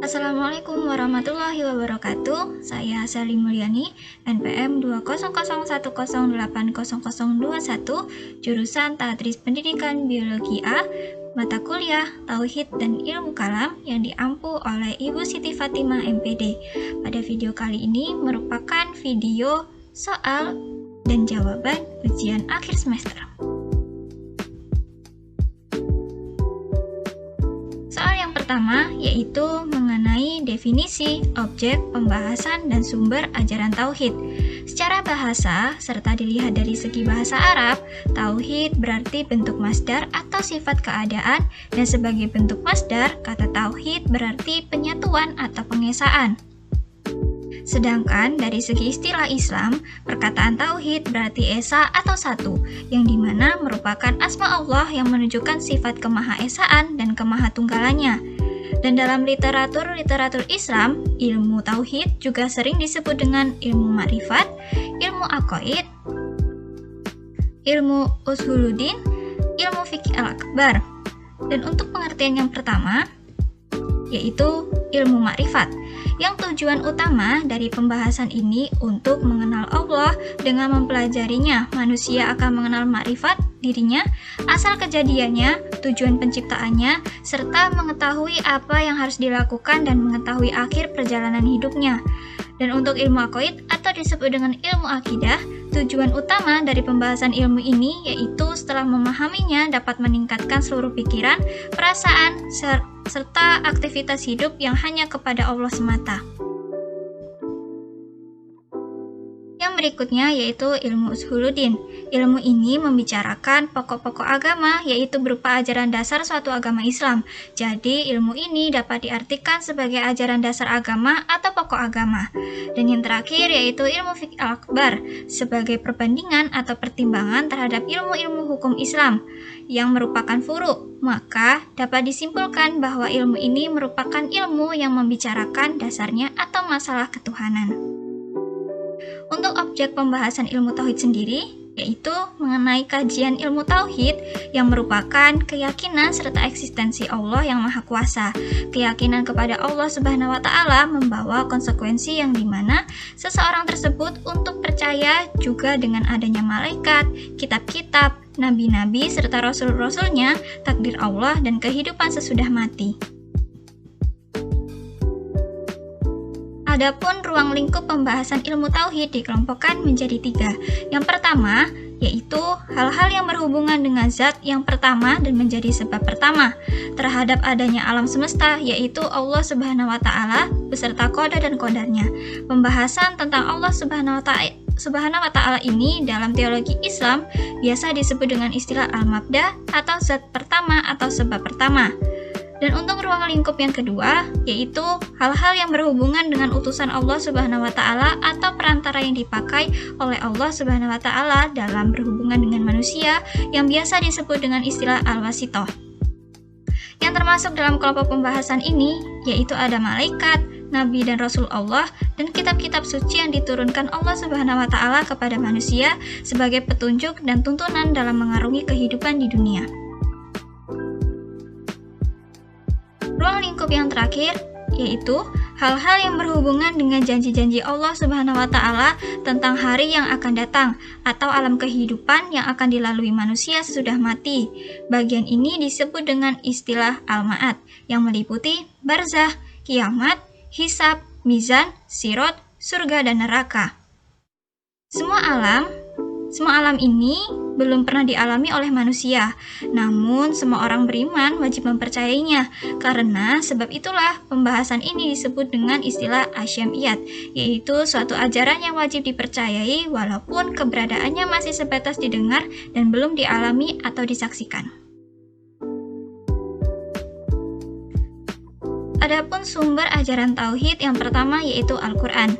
Assalamualaikum warahmatullahi wabarakatuh. Saya Sally Mulyani, NPM 200108021, jurusan Tadris Pendidikan Biologi A, mata kuliah Tauhid dan Ilmu Kalam yang diampu oleh Ibu Siti Fatimah MPD. Pada video kali ini merupakan video soal dan jawaban ujian akhir semester. Soal yang pertama yaitu mengenai definisi, objek, pembahasan, dan sumber ajaran Tauhid. Secara bahasa, serta dilihat dari segi bahasa Arab, Tauhid berarti bentuk masdar atau sifat keadaan, dan sebagai bentuk masdar, kata Tauhid berarti penyatuan atau pengesaan. Sedangkan dari segi istilah Islam, perkataan Tauhid berarti esa atau satu, yang dimana merupakan asma Allah yang menunjukkan sifat kemahaesaan dan kemahatunggalannya. Dan dalam literatur Islam, ilmu Tauhid juga sering disebut dengan ilmu ma'rifat, ilmu aqaid, ilmu ushuluddin, ilmu fiqh al-akbar. Dan untuk pengertian yang pertama, yaitu ilmu ma'rifat, yang tujuan utama dari pembahasan ini untuk mengenal Allah. Dengan mempelajarinya, manusia akan mengenal ma'rifat dirinya, asal kejadiannya, tujuan penciptaannya, serta mengetahui apa yang harus dilakukan dan mengetahui akhir perjalanan hidupnya. Dan untuk ilmu aqaid atau disebut dengan ilmu akidah, tujuan utama dari pembahasan ilmu ini yaitu setelah memahaminya dapat meningkatkan seluruh pikiran, perasaan, serta aktivitas hidup yang hanya kepada Allah semata. Yang berikutnya yaitu ilmu ushuluddin. Ilmu ini membicarakan pokok-pokok agama, yaitu berupa ajaran dasar suatu agama Islam. Jadi ilmu ini dapat diartikan sebagai ajaran dasar agama atau pokok agama. Dan yang terakhir yaitu ilmu fiqh al-akbar, sebagai perbandingan atau pertimbangan terhadap ilmu-ilmu hukum Islam yang merupakan furu'. Maka dapat disimpulkan bahwa ilmu ini merupakan ilmu yang membicarakan dasarnya atau masalah ketuhanan. Untuk objek pembahasan ilmu tauhid sendiri, yaitu mengenai kajian ilmu tauhid yang merupakan keyakinan serta eksistensi Allah yang Maha Kuasa. Keyakinan kepada Allah Subhanahu wa Ta'ala membawa konsekuensi yang dimana seseorang tersebut untuk percaya juga dengan adanya malaikat, kitab-kitab, nabi-nabi serta rasul-rasulnya, takdir Allah dan kehidupan sesudah mati. Adapun ruang lingkup pembahasan ilmu tauhid dikelompokkan menjadi 3. Yang pertama, yaitu hal-hal yang berhubungan dengan zat yang pertama dan menjadi sebab pertama terhadap adanya alam semesta, yaitu Allah Subhanahu wa Ta'ala beserta qada dan qadarnya. Pembahasan tentang Allah Subhanahu wa Ta'ala ini dalam teologi Islam biasa disebut dengan istilah al-mabda atau zat pertama atau sebab pertama. Dan untuk ruang lingkup yang kedua, yaitu hal-hal yang berhubungan dengan utusan Allah Subhanahu wa Ta'ala atau perantara yang dipakai oleh Allah Subhanahu wa Ta'ala dalam berhubungan dengan manusia yang biasa disebut dengan istilah al-wasithah. Yang termasuk dalam kelompok pembahasan ini yaitu ada malaikat, nabi dan rasul Allah, dan kitab-kitab suci yang diturunkan Allah Subhanahu wa Ta'ala kepada manusia sebagai petunjuk dan tuntunan dalam mengarungi kehidupan di dunia. Ruang lingkup yang terakhir yaitu hal-hal yang berhubungan dengan janji-janji Allah Subhanahu wa Ta'ala tentang hari yang akan datang atau alam kehidupan yang akan dilalui manusia sesudah mati. Bagian ini disebut dengan istilah al-ma'ad yang meliputi barzah, kiamat, hisab, mizan, sirot, surga dan neraka. Semua alam ini belum pernah dialami oleh manusia, namun semua orang beriman wajib mempercayainya. Karena sebab itulah pembahasan ini disebut dengan istilah asyamiyat, yaitu suatu ajaran yang wajib dipercayai walaupun keberadaannya masih sebatas didengar dan belum dialami atau disaksikan. Adapun sumber ajaran tauhid yang pertama yaitu Al-Quran.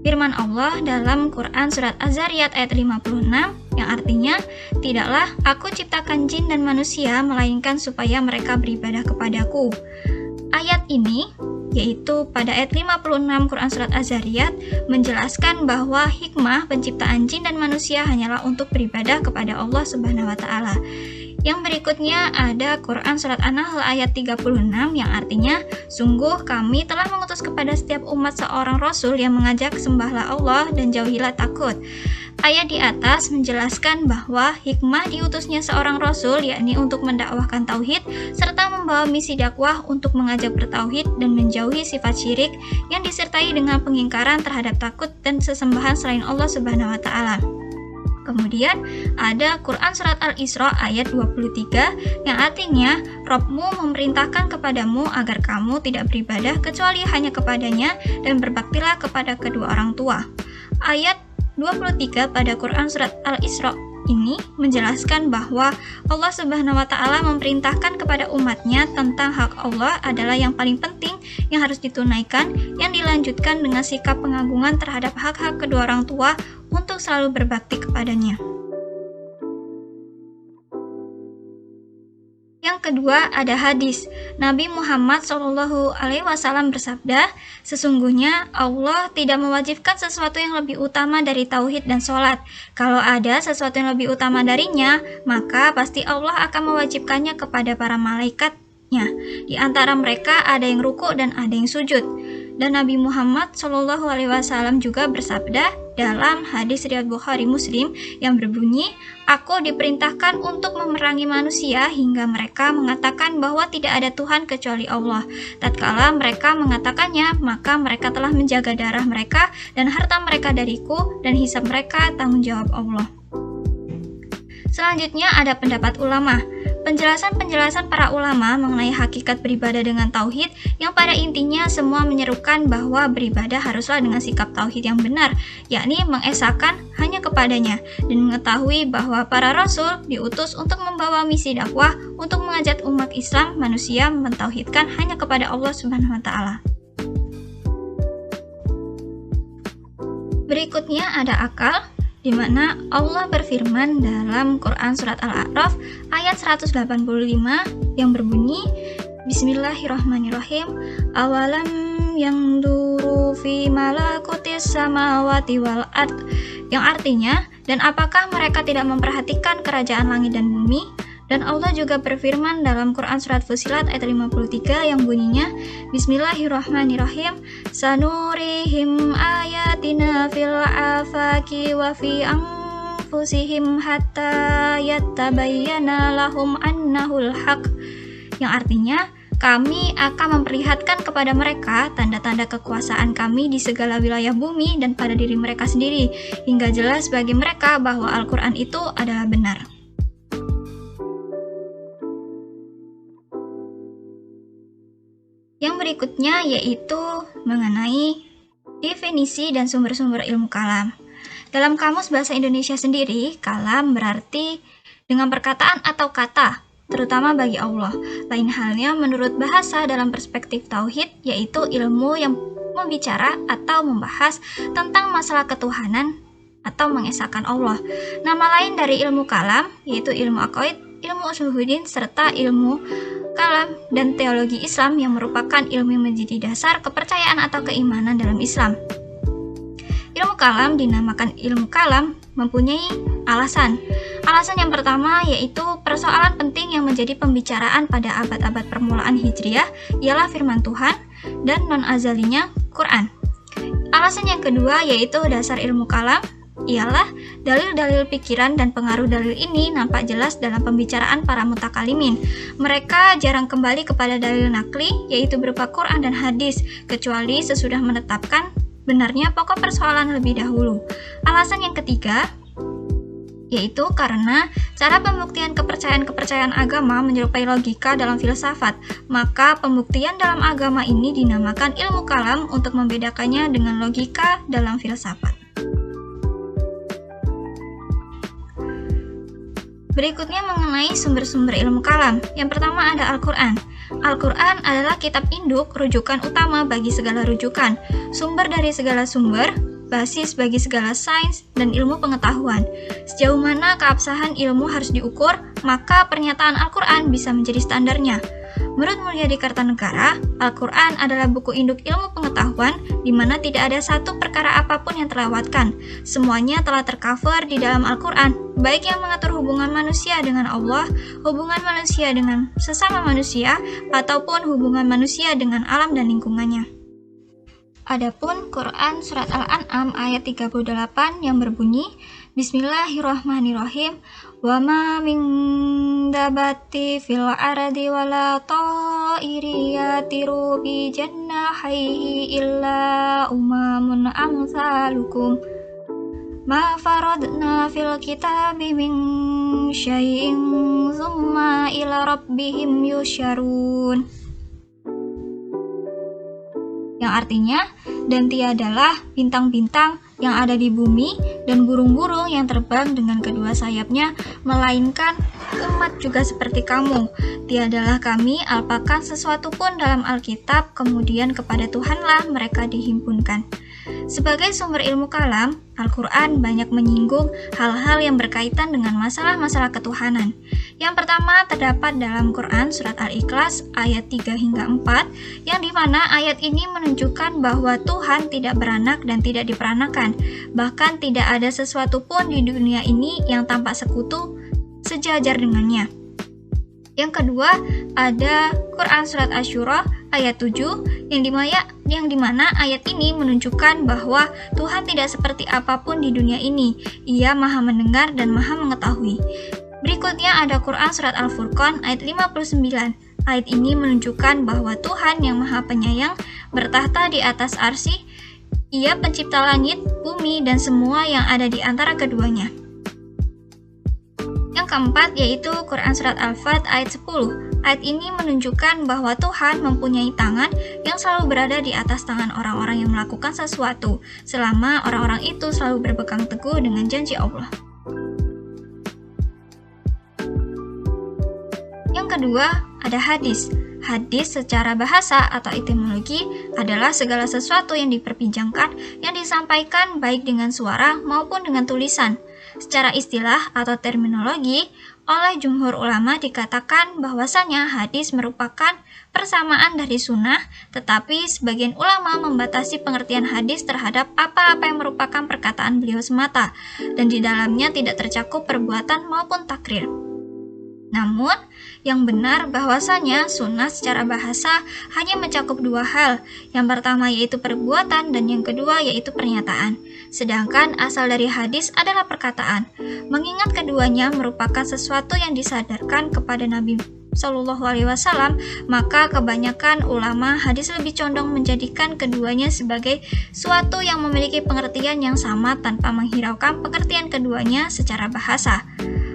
Firman Allah dalam Quran Surat Az-Zariyat ayat 56 yang artinya, tidaklah aku ciptakan jin dan manusia melainkan supaya mereka beribadah kepadaku. Ayat ini, yaitu pada ayat 56 Quran Surat Az-Zariyat, menjelaskan bahwa hikmah penciptaan jin dan manusia hanyalah untuk beribadah kepada Allah Subhanahu wa Ta'ala. Yang berikutnya ada Quran Surat An-Nahl ayat 36 yang artinya, sungguh kami telah mengutus kepada setiap umat seorang Rasul yang mengajak sembahlah Allah dan jauhilah takut. Ayat di atas menjelaskan bahwa hikmah diutusnya seorang Rasul yakni untuk mendakwahkan tauhid serta membawa misi dakwah untuk mengajak bertauhid dan menjauhi sifat syirik yang disertai dengan pengingkaran terhadap takut dan sesembahan selain Allah Subhanahu wa Ta'ala. Kemudian ada Quran Surat Al-Isra ayat 23 yang artinya Rabbmu memerintahkan kepadamu agar kamu tidak beribadah kecuali hanya kepadanya dan berbaktilah kepada kedua orang tua. Ayat 23 pada Quran Surat Al-Isra ini menjelaskan bahwa Allah Subhanahu wa Ta'ala memerintahkan kepada umatnya tentang hak Allah adalah yang paling penting yang harus ditunaikan, yang dilanjutkan dengan sikap pengagungan terhadap hak-hak kedua orang tua untuk selalu berbakti kepadanya. Yang kedua ada hadis. Nabi Muhammad SAW bersabda, sesungguhnya Allah tidak mewajibkan sesuatu yang lebih utama dari tauhid dan sholat. Kalau ada sesuatu yang lebih utama darinya, maka pasti Allah akan mewajibkannya kepada para malaikatnya. Di antara mereka ada yang ruku dan ada yang sujud. Dan Nabi Muhammad SAW juga bersabda dalam hadis riwayat Bukhari Muslim yang berbunyi, aku diperintahkan untuk memerangi manusia hingga mereka mengatakan bahwa tidak ada Tuhan kecuali Allah. Tatkala mereka mengatakannya, maka mereka telah menjaga darah mereka dan harta mereka dariku, dan hisab mereka tanggung jawab Allah. Selanjutnya ada pendapat ulama. Penjelasan-penjelasan para ulama mengenai hakikat beribadah dengan tauhid yang pada intinya semua menyerukan bahwa beribadah haruslah dengan sikap tauhid yang benar, yakni mengesahkan hanya kepadanya dan mengetahui bahwa para rasul diutus untuk membawa misi dakwah untuk mengajak umat Islam manusia mentauhidkan hanya kepada Allah Subhanahu wa Ta'ala. Berikutnya ada akal, di mana Allah berfirman dalam Quran Surat Al-A'raf ayat 185 yang berbunyi, Bismillahirrahmanirrahim, awalam yang duru fi malakutis samawati wal ard, yang artinya, dan apakah mereka tidak memperhatikan kerajaan langit dan bumi? Dan Allah juga berfirman dalam Quran Surat Fussilat ayat 53 yang bunyinya, Bismillahirrahmanirrahim, sanurihim ayatina fil afaki wa fi anfusihim hatta yattabayyana lahum annahul haq, yang artinya, kami akan memperlihatkan kepada mereka tanda-tanda kekuasaan kami di segala wilayah bumi dan pada diri mereka sendiri, hingga jelas bagi mereka bahwa Al-Quran itu adalah benar. Yang berikutnya yaitu mengenai definisi dan sumber-sumber ilmu kalam. Dalam Kamus Bahasa Indonesia sendiri, kalam berarti dengan perkataan atau kata, terutama bagi Allah. Lain halnya menurut bahasa dalam perspektif tauhid, yaitu ilmu yang membicara atau membahas tentang masalah ketuhanan atau mengesahkan Allah. Nama lain dari ilmu kalam yaitu ilmu aqaid, ilmu usuluddin, serta ilmu kalam dan teologi Islam yang merupakan ilmu yang menjadi dasar kepercayaan atau keimanan dalam Islam. Ilmu kalam dinamakan ilmu kalam mempunyai alasan. Alasan yang pertama yaitu persoalan penting yang menjadi pembicaraan pada abad-abad permulaan Hijriah ialah firman Tuhan dan non-azalinya Quran. Alasan yang kedua yaitu dasar ilmu kalam ialah dalil-dalil pikiran dan pengaruh dalil ini nampak jelas dalam pembicaraan para mutakalimin. Mereka jarang kembali kepada dalil nakli, yaitu berupa Quran dan hadis, kecuali sesudah menetapkan benarnya pokok persoalan lebih dahulu. Alasan yang ketiga yaitu karena cara pembuktian kepercayaan-kepercayaan agama menyerupai logika dalam filsafat, maka pembuktian dalam agama ini dinamakan ilmu kalam untuk membedakannya dengan logika dalam filsafat. Berikutnya mengenai sumber-sumber ilmu kalam. Yang pertama ada Al-Quran. Al-Quran adalah kitab induk, rujukan utama bagi segala rujukan, sumber dari segala sumber, basis bagi segala sains dan ilmu pengetahuan. Sejauh mana keabsahan ilmu harus diukur, maka pernyataan Al-Quran bisa menjadi standarnya. Menurut Mulyadi Kartanegara, Al-Quran adalah buku induk ilmu pengetahuan di mana tidak ada satu perkara apapun yang terlewatkan. Semuanya telah tercover di dalam Al-Quran, baik yang mengatur hubungan manusia dengan Allah, hubungan manusia dengan sesama manusia, ataupun hubungan manusia dengan alam dan lingkungannya. Adapun Quran Surat Al-An'am ayat 38 yang berbunyi, Bismillahirrahmanirrahim, wa ma min dabati fil ardi wala ta'iri yatiru bi jannahaihi illa umamun amsalukum ma faradna fil kitabi min syai'in summa ila rabbihim yusyarun, yang artinya, dan tiadalah bintang-bintang yang ada di bumi dan burung-burung yang terbang dengan kedua sayapnya, melainkan umat juga seperti kamu. Tiadalah kami alpakan sesuatu pun dalam Alkitab, kemudian kepada Tuhanlah mereka dihimpunkan. Sebagai sumber ilmu kalam, Al-Quran banyak menyinggung hal-hal yang berkaitan dengan masalah-masalah ketuhanan. Yang pertama terdapat dalam Quran Surat Al-Ikhlas ayat 3 hingga 4, yang dimana ayat ini menunjukkan bahwa Tuhan tidak beranak dan tidak diperanakan. Bahkan tidak ada sesuatu pun di dunia ini yang tampak sekutu sejajar dengannya. Yang kedua, ada Quran Surat Asy-Syura ayat 7 yang dimana ayat ini menunjukkan bahwa Tuhan tidak seperti apapun di dunia ini. Ia maha mendengar dan maha mengetahui. Berikutnya ada Quran Surat Al-Furqan ayat 59. Ayat ini menunjukkan bahwa Tuhan yang maha penyayang bertahta di atas arsy. Ia pencipta langit, bumi, dan semua yang ada di antara keduanya. Yang keempat yaitu Quran Surat Al-Fat ayat 10. Ayat ini menunjukkan bahwa Tuhan mempunyai tangan yang selalu berada di atas tangan orang-orang yang melakukan sesuatu, selama orang-orang itu selalu berpegang teguh dengan janji Allah. Yang kedua, ada hadis. Hadis secara bahasa atau etimologi adalah segala sesuatu yang diperbincangkan, yang disampaikan baik dengan suara maupun dengan tulisan. Secara istilah atau terminologi, oleh jumhur ulama dikatakan bahwasanya hadis merupakan persamaan dari sunnah, tetapi sebagian ulama membatasi pengertian hadis terhadap apa-apa yang merupakan perkataan beliau semata, dan di dalamnya tidak tercakup perbuatan maupun takrir. Namun, yang benar bahwasanya sunnah secara bahasa hanya mencakup dua hal. Yang pertama yaitu perbuatan dan yang kedua yaitu pernyataan. Sedangkan asal dari hadis adalah perkataan. Mengingat keduanya merupakan sesuatu yang disadarkan kepada Nabi Shallallahu Alaihi Wasallam, maka kebanyakan ulama hadis lebih condong menjadikan keduanya sebagai suatu yang memiliki pengertian yang sama tanpa menghiraukan pengertian keduanya secara bahasa.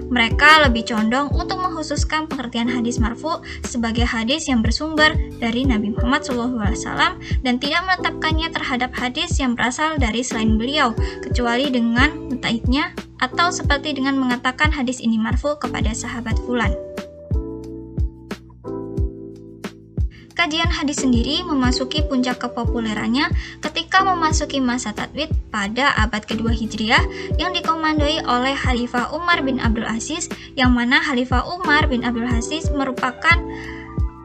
Mereka lebih condong untuk mengkhususkan pengertian hadis marfu sebagai hadis yang bersumber dari Nabi Muhammad SAW dan tidak menetapkannya terhadap hadis yang berasal dari selain beliau, kecuali dengan mentaiknya atau seperti dengan mengatakan hadis ini marfu kepada sahabat fulan. Kajian hadis sendiri memasuki puncak kepopulerannya ketika memasuki masa tadwid pada abad kedua Hijriah yang dikomandoi oleh Khalifah Umar bin Abdul Aziz, yang mana Khalifah Umar bin Abdul Aziz merupakan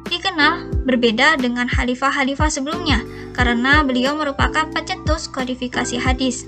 dikenal berbeda dengan khalifah-khalifah sebelumnya karena beliau merupakan pencetus kodifikasi hadis.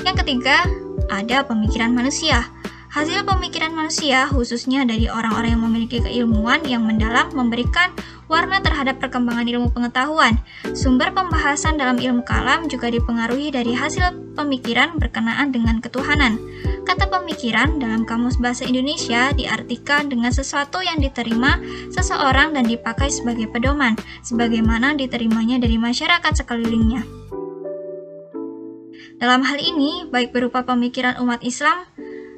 Yang ketiga, ada pemikiran manusia. Hasil pemikiran manusia, khususnya dari orang-orang yang memiliki keilmuan yang mendalam, memberikan warna terhadap perkembangan ilmu pengetahuan. Sumber pembahasan dalam ilmu kalam juga dipengaruhi dari hasil pemikiran berkenaan dengan ketuhanan. Kata pemikiran dalam Kamus Bahasa Indonesia diartikan dengan sesuatu yang diterima seseorang dan dipakai sebagai pedoman, sebagaimana diterimanya dari masyarakat sekelilingnya. Dalam hal ini, baik berupa pemikiran umat Islam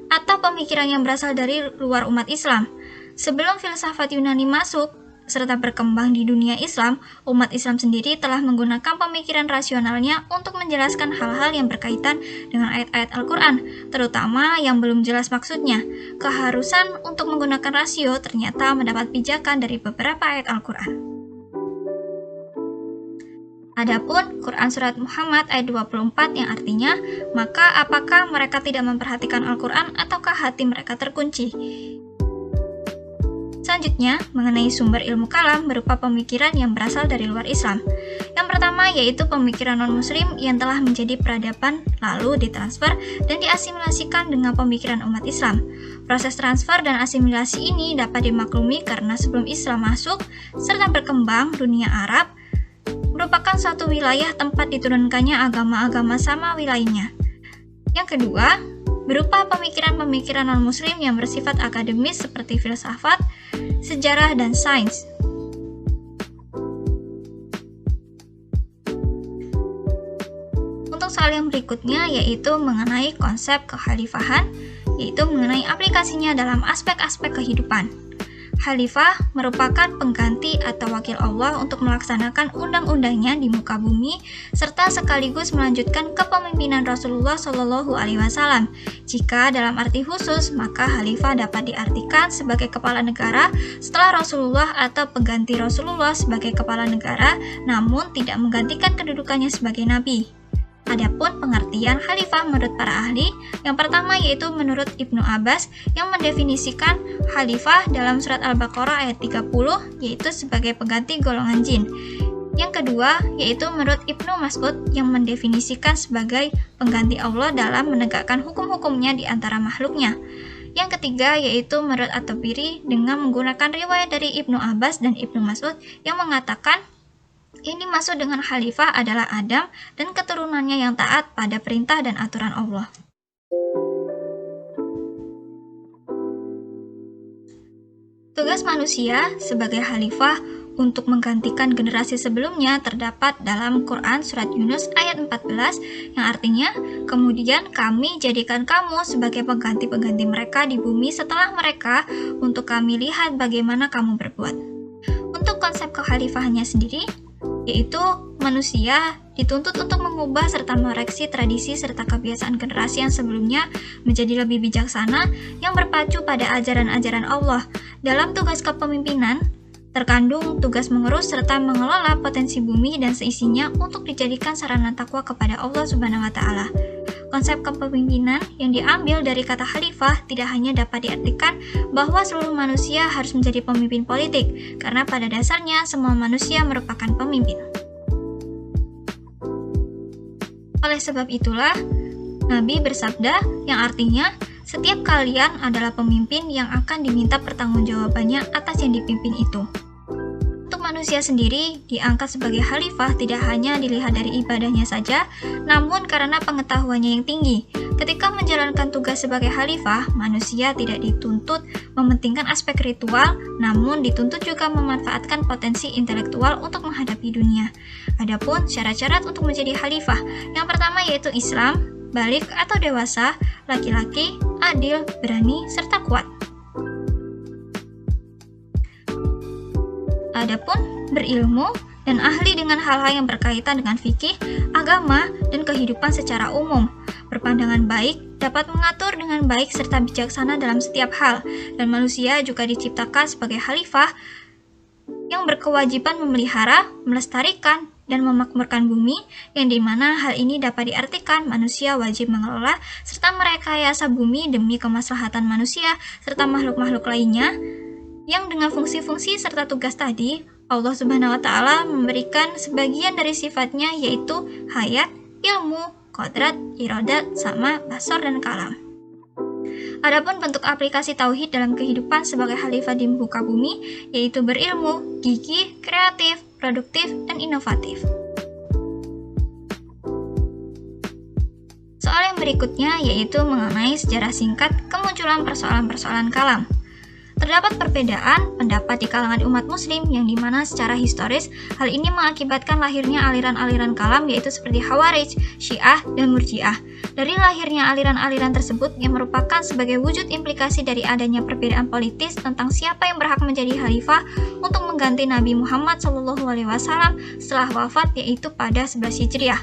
atau pemikiran yang berasal dari luar umat Islam. Sebelum filsafat Yunani masuk serta berkembang di dunia Islam, umat Islam sendiri telah menggunakan pemikiran rasionalnya untuk menjelaskan hal-hal yang berkaitan dengan ayat-ayat Al-Quran, terutama yang belum jelas maksudnya. Keharusan untuk menggunakan rasio ternyata mendapat pijakan dari beberapa ayat Al-Quran. Adapun Quran Surat Muhammad ayat 24 yang artinya, maka apakah mereka tidak memperhatikan Al-Quran ataukah hati mereka terkunci? Selanjutnya, mengenai sumber ilmu kalam berupa pemikiran yang berasal dari luar Islam. Yang pertama yaitu pemikiran non-muslim yang telah menjadi peradaban lalu ditransfer dan diasimilasikan dengan pemikiran umat Islam. Proses transfer dan asimilasi ini dapat dimaklumi karena sebelum Islam masuk serta berkembang dunia Arab merupakan suatu wilayah tempat diturunkannya agama-agama samawi lainnya. Yang kedua, berupa pemikiran-pemikiran non-muslim yang bersifat akademis seperti filsafat, sejarah, dan sains. Untuk soal yang berikutnya yaitu mengenai konsep kekhalifahan, yaitu mengenai aplikasinya dalam aspek-aspek kehidupan. Khalifah merupakan pengganti atau wakil Allah untuk melaksanakan undang-undangnya di muka bumi serta sekaligus melanjutkan kepemimpinan Rasulullah Shallallahu Alaihi Wasallam. Jika dalam arti khusus, maka khalifah dapat diartikan sebagai kepala negara setelah Rasulullah atau pengganti Rasulullah sebagai kepala negara, namun tidak menggantikan kedudukannya sebagai nabi. Adapun pengertian khalifah menurut para ahli, yang pertama yaitu menurut Ibnu Abbas yang mendefinisikan khalifah dalam surat Al-Baqarah ayat 30 yaitu sebagai pengganti golongan jin. Yang kedua yaitu menurut Ibnu Mas'ud yang mendefinisikan sebagai pengganti Allah dalam menegakkan hukum-hukumnya di antara makhluknya. Yang ketiga yaitu menurut At-Tabari dengan menggunakan riwayat dari Ibnu Abbas dan Ibnu Mas'ud yang mengatakan ini maksud dengan khalifah adalah Adam dan keturunannya yang taat pada perintah dan aturan Allah. Tugas manusia sebagai khalifah untuk menggantikan generasi sebelumnya terdapat dalam Quran Surat Yunus ayat 14 yang artinya, kemudian kami jadikan kamu sebagai pengganti-pengganti mereka di bumi setelah mereka untuk kami lihat bagaimana kamu berbuat. Untuk konsep kekhalifahannya sendiri, yaitu manusia dituntut untuk mengubah serta mereaksi tradisi serta kebiasaan generasi yang sebelumnya menjadi lebih bijaksana yang berpacu pada ajaran-ajaran Allah. Dalam tugas kepemimpinan, terkandung tugas mengurus serta mengelola potensi bumi dan seisinya untuk dijadikan sarana takwa kepada Allah Subhanahu wa Ta'ala. Konsep kepemimpinan yang diambil dari kata khalifah tidak hanya dapat diartikan bahwa seluruh manusia harus menjadi pemimpin politik, karena pada dasarnya semua manusia merupakan pemimpin. Oleh sebab itulah, Nabi bersabda yang artinya, setiap kalian adalah pemimpin yang akan diminta pertanggungjawabannya atas yang dipimpin itu. Manusia sendiri diangkat sebagai khalifah tidak hanya dilihat dari ibadahnya saja, namun karena pengetahuannya yang tinggi. Ketika menjalankan tugas sebagai khalifah, manusia tidak dituntut mementingkan aspek ritual, namun dituntut juga memanfaatkan potensi intelektual untuk menghadapi dunia. Adapun syarat-syarat untuk menjadi khalifah, yang pertama yaitu Islam, balik atau dewasa, laki-laki, adil, berani, serta kuat. Adapun berilmu dan ahli dengan hal-hal yang berkaitan dengan fikih, agama, dan kehidupan secara umum. Berpandangan baik, dapat mengatur dengan baik serta bijaksana dalam setiap hal, dan manusia juga diciptakan sebagai khalifah yang berkewajiban memelihara, melestarikan, dan memakmurkan bumi, yang dimana hal ini dapat diartikan manusia wajib mengelola serta merekayasa bumi demi kemaslahatan manusia serta makhluk-makhluk lainnya, yang dengan fungsi-fungsi serta tugas tadi, Allah Subhanahu wa Ta'ala memberikan sebagian dari sifatnya yaitu hayat, ilmu, kodrat, iradat, sama, basar, dan kalam. Adapun bentuk aplikasi tauhid dalam kehidupan sebagai khalifah di muka bumi yaitu berilmu, gigih, kreatif, produktif, dan inovatif. Soal yang berikutnya yaitu mengenai sejarah singkat kemunculan persoalan-persoalan kalam. Terdapat perbedaan pendapat di kalangan umat muslim yang dimana secara historis hal ini mengakibatkan lahirnya aliran-aliran kalam yaitu seperti Khawarij, Syiah, dan Murji'ah. Dari lahirnya aliran-aliran tersebut yang merupakan sebagai wujud implikasi dari adanya perbedaan politis tentang siapa yang berhak menjadi khalifah untuk mengganti Nabi Muhammad SAW setelah wafat yaitu pada 11 Hijriah.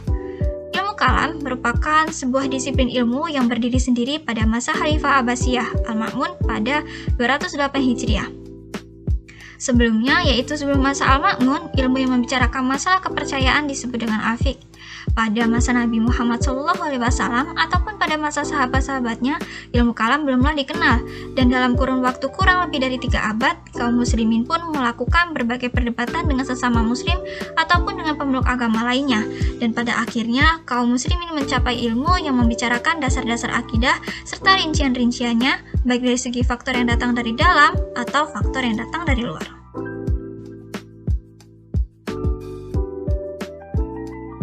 Ilmu kalam merupakan sebuah disiplin ilmu yang berdiri sendiri pada masa Khalifah Abbasiyah Al-Ma'mun pada 208 Hijriah. Sebelumnya, yaitu sebelum masa Al-Ma'mun, ilmu yang membicarakan masalah kepercayaan disebut dengan al-fiqh. Pada masa Nabi Muhammad SAW ataupun pada masa sahabat-sahabatnya, ilmu kalam belumlah dikenal, dan dalam kurun waktu kurang lebih dari 3 abad, kaum muslimin pun melakukan berbagai perdebatan dengan sesama muslim ataupun dengan pemeluk agama lainnya, dan pada akhirnya kaum muslimin mencapai ilmu yang membicarakan dasar-dasar akidah serta rincian-rinciannya, baik dari segi faktor yang datang dari dalam atau faktor yang datang dari luar.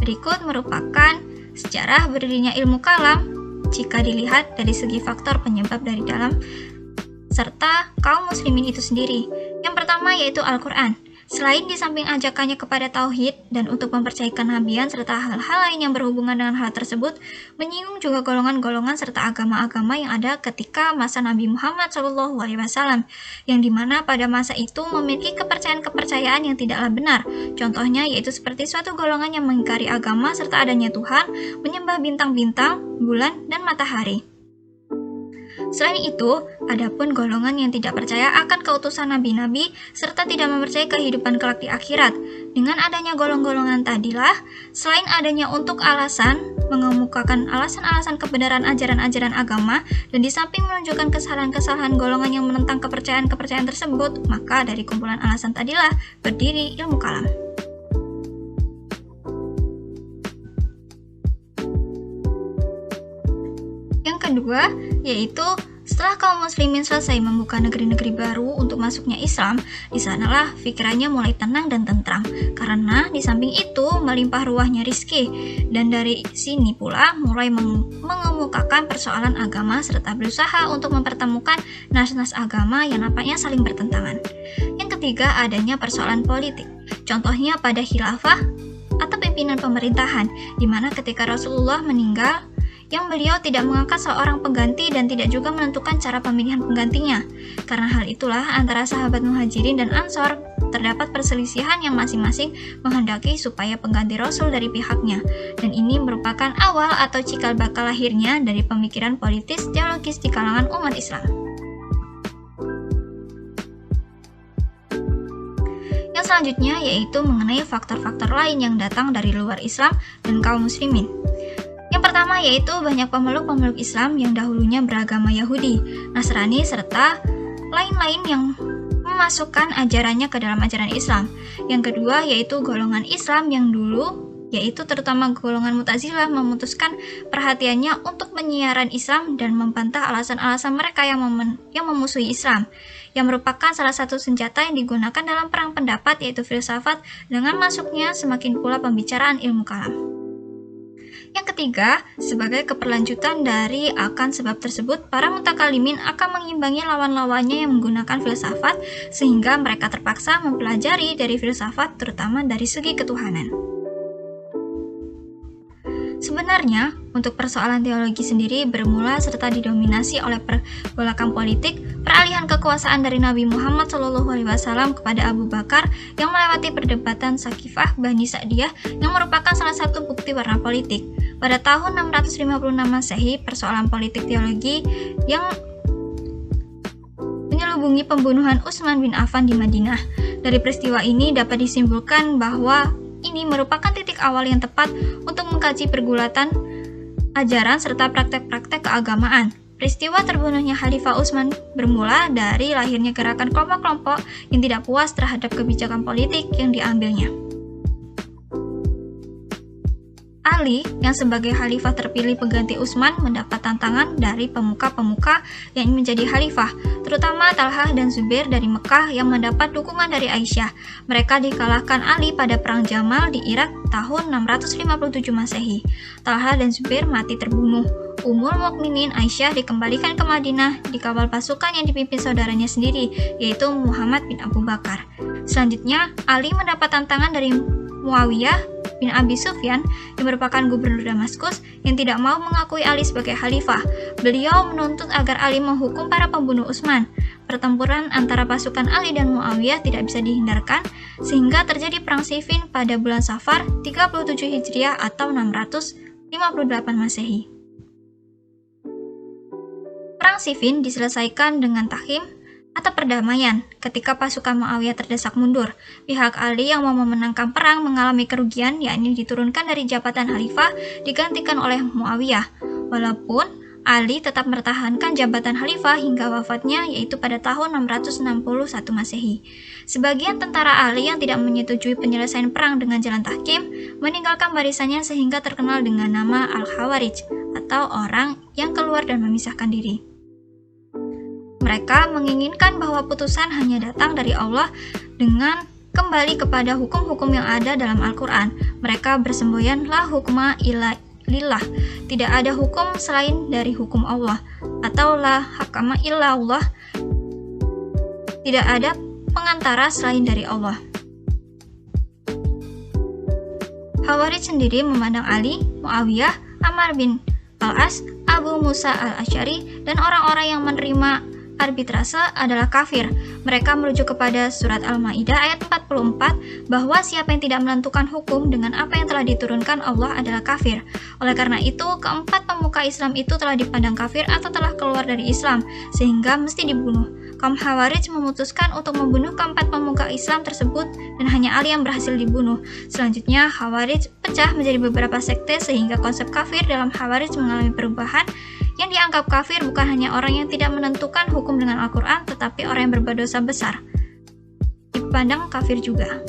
Berikut merupakan sejarah berdirinya ilmu kalam jika dilihat dari segi faktor penyebab dari dalam serta kaum muslimin itu sendiri. Yang pertama yaitu Al-Quran. Selain di samping ajakannya kepada tauhid dan untuk mempercayai kenabian serta hal-hal lain yang berhubungan dengan hal tersebut, menyinggung juga golongan-golongan serta agama-agama yang ada ketika masa Nabi Muhammad SAW, yang dimana pada masa itu memiliki kepercayaan-kepercayaan yang tidaklah benar. Contohnya yaitu seperti suatu golongan yang mengingkari agama serta adanya Tuhan, menyembah bintang-bintang, bulan, dan matahari. Selain itu, adapun golongan yang tidak percaya akan keutusan nabi-nabi serta tidak mempercayai kehidupan kelak di akhirat. Dengan adanya golongan-golongan tadilah, selain adanya untuk alasan mengemukakan alasan-alasan kebenaran ajaran-ajaran agama dan di samping menunjukkan kesalahan-kesalahan golongan yang menentang kepercayaan-kepercayaan tersebut, maka dari kumpulan alasan tadilah berdiri ilmu kalam. Yang kedua, yaitu setelah kaum muslimin selesai membuka negeri-negeri baru untuk masuknya Islam, di sanalah pikirannya mulai tenang dan tentram, karena di samping itu melimpah ruahnya rizki, dan dari sini pula mulai mengemukakan persoalan agama serta berusaha untuk mempertemukan nas-nas agama yang nampaknya saling bertentangan. Yang ketiga, adanya persoalan politik. Contohnya pada khilafah atau pimpinan pemerintahan, di mana ketika Rasulullah meninggal, yang beliau tidak mengangkat seorang pengganti dan tidak juga menentukan cara pemilihan penggantinya. Karena hal itulah antara sahabat Muhajirin dan Ansor terdapat perselisihan yang masing-masing menghendaki supaya pengganti Rasul dari pihaknya. Dan ini merupakan awal atau cikal bakal lahirnya dari pemikiran politis teologis di kalangan umat Islam. Yang selanjutnya yaitu mengenai faktor-faktor lain yang datang dari luar Islam dan kaum muslimin. Yang pertama yaitu banyak pemeluk-pemeluk Islam yang dahulunya beragama Yahudi, Nasrani, serta lain-lain yang memasukkan ajarannya ke dalam ajaran Islam. Yang kedua yaitu golongan Islam yang dulu, yaitu terutama golongan Mu'tazilah, memutuskan perhatiannya untuk penyiaran Islam dan membantah alasan-alasan mereka yang memusuhi Islam, yang merupakan salah satu senjata yang digunakan dalam perang pendapat yaitu filsafat, dengan masuknya semakin pula pembicaraan ilmu kalam. Yang ketiga, sebagai keberlanjutan dari akan sebab tersebut, para mutakalimin akan mengimbangi lawan-lawannya yang menggunakan filsafat, sehingga mereka terpaksa mempelajari dari filsafat, terutama dari segi ketuhanan. Sebenarnya, untuk persoalan teologi sendiri bermula serta didominasi oleh pergolakan politik, peralihan kekuasaan dari Nabi Muhammad SAW kepada Abu Bakar yang melewati perdebatan Sakifah Bani Sa'diyah yang merupakan salah satu bukti warna politik. Pada tahun 656 Masehi, persoalan politik teologi yang menyelubungi pembunuhan Utsman bin Affan di Madinah. Dari peristiwa ini dapat disimpulkan bahwa ini merupakan titik awal yang tepat untuk mengkaji pergulatan ajaran serta praktek-praktek keagamaan. Peristiwa terbunuhnya Khalifah Utsman bermula dari lahirnya gerakan kelompok-kelompok yang tidak puas terhadap kebijakan politik yang diambilnya. Ali yang sebagai khalifah terpilih pengganti Utsman mendapat tantangan dari pemuka-pemuka yang ingin menjadi khalifah, terutama Talhah dan Zubair dari Mekah yang mendapat dukungan dari Aisyah. Mereka dikalahkan Ali pada Perang Jamal di Irak tahun 657 Masehi. Talhah dan Zubair mati terbunuh. Ummul Mukminin Aisyah dikembalikan ke Madinah dikawal pasukan yang dipimpin saudaranya sendiri, yaitu Muhammad bin Abu Bakar. Selanjutnya, Ali mendapat tantangan dari Muawiyah bin Abi Sufyan yang merupakan gubernur Damaskus yang tidak mau mengakui Ali sebagai khalifah. Beliau menuntut agar Ali menghukum para pembunuh Utsman. Pertempuran antara pasukan Ali dan Muawiyah tidak bisa dihindarkan sehingga terjadi perang Siffin pada bulan Safar 37 Hijriah atau 658 Masehi. Perang Siffin diselesaikan dengan Tahkim atau perdamaian. Ketika pasukan Muawiyah terdesak mundur, pihak Ali yang mau memenangkan perang mengalami kerugian, yakni diturunkan dari jabatan khalifah digantikan oleh Muawiyah. Walaupun Ali tetap mempertahankan jabatan khalifah hingga wafatnya, yaitu pada tahun 661 Masehi. Sebagian tentara Ali yang tidak menyetujui penyelesaian perang dengan jalan tahkim meninggalkan barisannya sehingga terkenal dengan nama Al-Khawarij atau orang yang keluar dan memisahkan diri. Mereka menginginkan bahwa putusan hanya datang dari Allah dengan kembali kepada hukum-hukum yang ada dalam Al-Quran. Mereka bersemboyan la hukma illa lillah, tidak ada hukum selain dari hukum Allah, atau la hakama illa Allah, tidak ada pengantara selain dari Allah. Khawarij sendiri memandang Ali, Muawiyah, Ammar bin Al-As, Abu Musa al-Asy'ari, dan orang-orang yang menerima arbitrase adalah kafir. Mereka merujuk kepada surat Al-Maidah ayat 44 bahwa siapa yang tidak menentukan hukum dengan apa yang telah diturunkan Allah adalah kafir. Oleh karena itu, keempat pemuka Islam itu telah dipandang kafir atau telah keluar dari Islam, sehingga mesti dibunuh. Kaum Khawarij memutuskan untuk membunuh keempat pemuka Islam tersebut dan hanya Ali yang berhasil dibunuh. Selanjutnya, Khawarij pecah menjadi beberapa sekte sehingga konsep kafir dalam Khawarij mengalami perubahan. Yang dianggap kafir bukan hanya orang yang tidak menentukan hukum dengan Al-Quran, tetapi orang yang berbuat dosa besar dipandang kafir juga.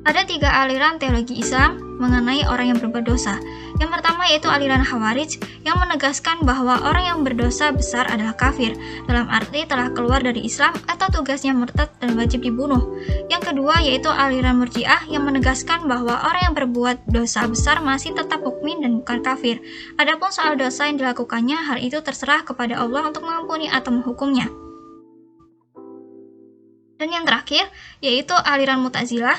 Ada 3 aliran teologi Islam mengenai orang yang berbuat dosa. Yang pertama yaitu aliran Khawarij yang menegaskan bahwa orang yang berdosa besar adalah kafir, dalam arti telah keluar dari Islam atau tugasnya murtad dan wajib dibunuh. Yang kedua yaitu aliran Murji'ah yang menegaskan bahwa orang yang berbuat dosa besar masih tetap mukmin dan bukan kafir. Adapun soal dosa yang dilakukannya, hal itu terserah kepada Allah untuk mengampuni atau menghukumnya. Dan yang terakhir yaitu aliran Mu'tazilah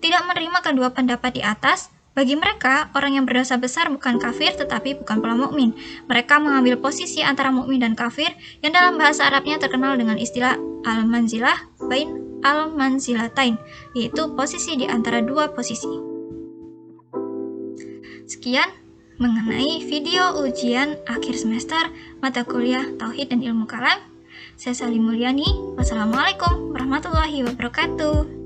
tidak menerima kedua pendapat di atas. Bagi mereka, orang yang berdosa besar bukan kafir tetapi bukan pula mukmin. Mereka mengambil posisi antara mukmin dan kafir yang dalam bahasa Arabnya terkenal dengan istilah al-manzilah bain al-manzilatain, yaitu posisi di antara dua posisi. Sekian mengenai video ujian akhir semester mata kuliah Tauhid dan Ilmu Kalam. Saya Sali Mulyani. Wassalamualaikum warahmatullahi wabarakatuh.